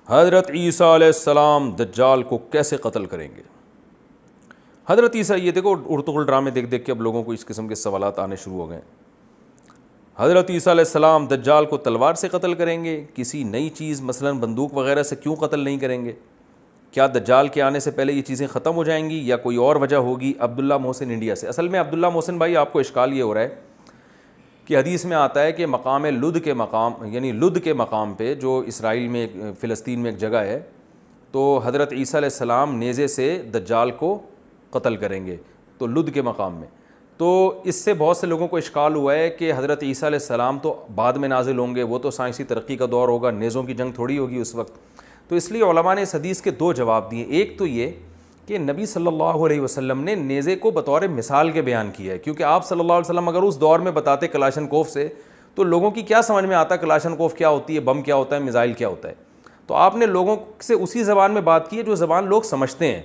حضرت عیسیٰ علیہ السلام دجال کو کیسے قتل کریں گے؟ حضرت عیسیٰ، یہ دیکھو ارطغرل ڈرامے دیکھ دیکھ کے اب لوگوں کو اس قسم کے سوالات آنے شروع ہو گئے. حضرت عیسیٰ علیہ السلام دجال کو تلوار سے قتل کریں گے، کسی نئی چیز مثلا بندوق وغیرہ سے کیوں قتل نہیں کریں گے؟ کیا دجال کے آنے سے پہلے یہ چیزیں ختم ہو جائیں گی یا کوئی اور وجہ ہوگی؟ عبداللہ محسن انڈیا سے. اصل میں عبداللہ محسن بھائی، آپ کو اشکال یہ ہو رہا ہے کہ حدیث میں آتا ہے کہ مقام لد کے مقام، یعنی لد کے مقام پہ جو اسرائیل میں فلسطین میں ایک جگہ ہے، تو حضرت عیسیٰ علیہ السلام نیزے سے دجال کو قتل کریں گے، تو لد کے مقام میں. تو اس سے بہت سے لوگوں کو اشکال ہوا ہے کہ حضرت عیسیٰ علیہ السلام تو بعد میں نازل ہوں گے، وہ تو سائنسی ترقی کا دور ہوگا، نیزوں کی جنگ تھوڑی ہوگی اس وقت. تو اس لیے علماء نے اس حدیث کے دو جواب دیے. ایک تو یہ کہ نبی صلی اللہ علیہ وسلم نے نیزے کو بطور مثال کے بیان کیا ہے، کیونکہ آپ صلی اللہ علیہ وسلم اگر اس دور میں بتاتے کلاشن کوف سے، تو لوگوں کی کیا سمجھ میں آتا کلاشن کوف کیا ہوتی ہے، بم کیا ہوتا ہے، میزائل کیا ہوتا ہے. تو آپ نے لوگوں سے اسی زبان میں بات کی ہے جو زبان لوگ سمجھتے ہیں.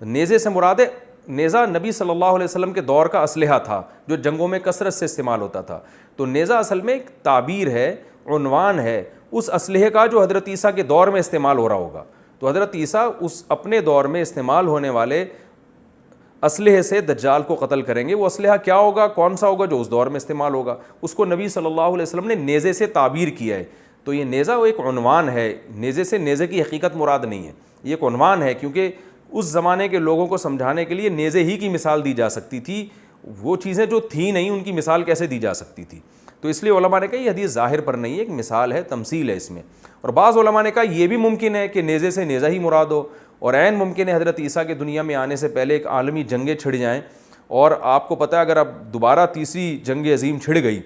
نیزے سے مراد ہے، نیزہ نبی صلی اللہ علیہ وسلم کے دور کا اسلحہ تھا جو جنگوں میں کثرت سے استعمال ہوتا تھا. تو نیزہ اصل میں ایک تعبیر ہے، عنوان ہے اس اسلحے کا جو حضرت عیسیٰ کے دور میں استعمال ہو رہا ہوگا. تو حضرت عیسیٰ اس اپنے دور میں استعمال ہونے والے اسلحے سے دجال کو قتل کریں گے. وہ اسلحہ کیا ہوگا، کون سا ہوگا جو اس دور میں استعمال ہوگا، اس کو نبی صلی اللہ علیہ وسلم نے نیزے سے تعبیر کیا ہے. تو یہ نیزہ وہ ایک عنوان ہے، نیزے سے نیزے کی حقیقت مراد نہیں ہے، یہ ایک عنوان ہے، کیونکہ اس زمانے کے لوگوں کو سمجھانے کے لیے نیزے ہی کی مثال دی جا سکتی تھی. وہ چیزیں جو تھیں نہیں ان کی مثال کیسے دی جا سکتی تھی؟ تو اس لیے علماء نے کہا یہ حدیث ظاہر پر نہیں ہے، ایک مثال ہے، تمثیل ہے اس میں. اور بعض علماء نے کہا یہ بھی ممکن ہے کہ نیزے سے نیزہ ہی مراد ہو، اور عین ممکن ہے حضرت عیسیٰ کے دنیا میں آنے سے پہلے ایک عالمی جنگیں چھڑ جائیں. اور آپ کو پتہ ہے اگر اب دوبارہ تیسری جنگ عظیم چھڑ گئی،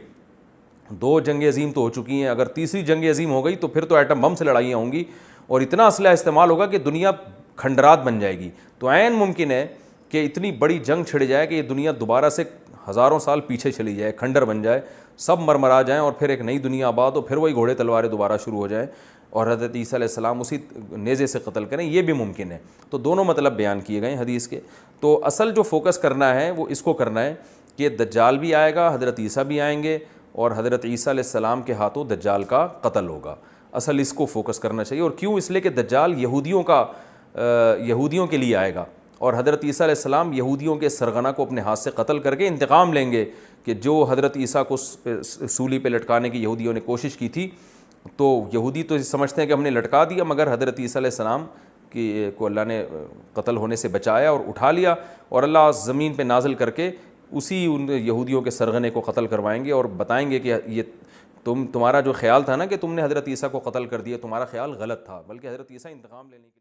دو جنگ عظیم تو ہو چکی ہیں، اگر تیسری جنگ عظیم ہو گئی تو پھر تو ایٹم بم سے لڑائیاں ہوں گی اور اتنا اسلحہ استعمال ہوگا کہ دنیا کھنڈرات بن جائے گی. تو عین ممکن ہے کہ اتنی بڑی جنگ چھڑ جائے کہ یہ دنیا دوبارہ سے ہزاروں سال پیچھے چلی جائے، کھنڈر بن جائے، سب مرمرا جائیں اور پھر ایک نئی دنیا آباد ہو، پھر وہی گھوڑے تلواریں دوبارہ شروع ہو جائیں اور حضرت عیسیٰ علیہ السلام اسی نیزے سے قتل کریں. یہ بھی ممکن ہے. تو دونوں مطلب بیان کیے گئے حدیث کے. تو اصل جو فوکس کرنا ہے وہ اس کو کرنا ہے کہ دجال بھی آئے گا، حضرت عیسیٰ بھی آئیں گے اور حضرت عیسیٰ علیہ السلام کے ہاتھوں دجال کا قتل ہوگا. اصل اس کو فوکس کرنا چاہیے. اور کیوں؟ اس لیے کہ دجال یہودیوں کے لیے آئے گا اور حضرت عیسیٰ علیہ السلام یہودیوں کے سرغنہ کو اپنے ہاتھ سے قتل کر کے انتقام لیں گے کہ جو حضرت عیسیٰ کو سولی پہ لٹکانے کی یہودیوں نے کوشش کی تھی. تو یہودی تو سمجھتے ہیں کہ ہم نے لٹکا دیا، مگر حضرت عیسیٰ علیہ السلام کو اللہ نے قتل ہونے سے بچایا اور اٹھا لیا، اور اللہ زمین پہ نازل کر کے اسی ان یہودیوں کے سرغنے کو قتل کروائیں گے اور بتائیں گے کہ یہ تمہارا جو خیال تھا نا کہ تم نے حضرت عیسیٰ کو قتل کر دیا، تمہارا خیال غلط تھا، بلکہ حضرت عیسیٰ انتقام لینے کے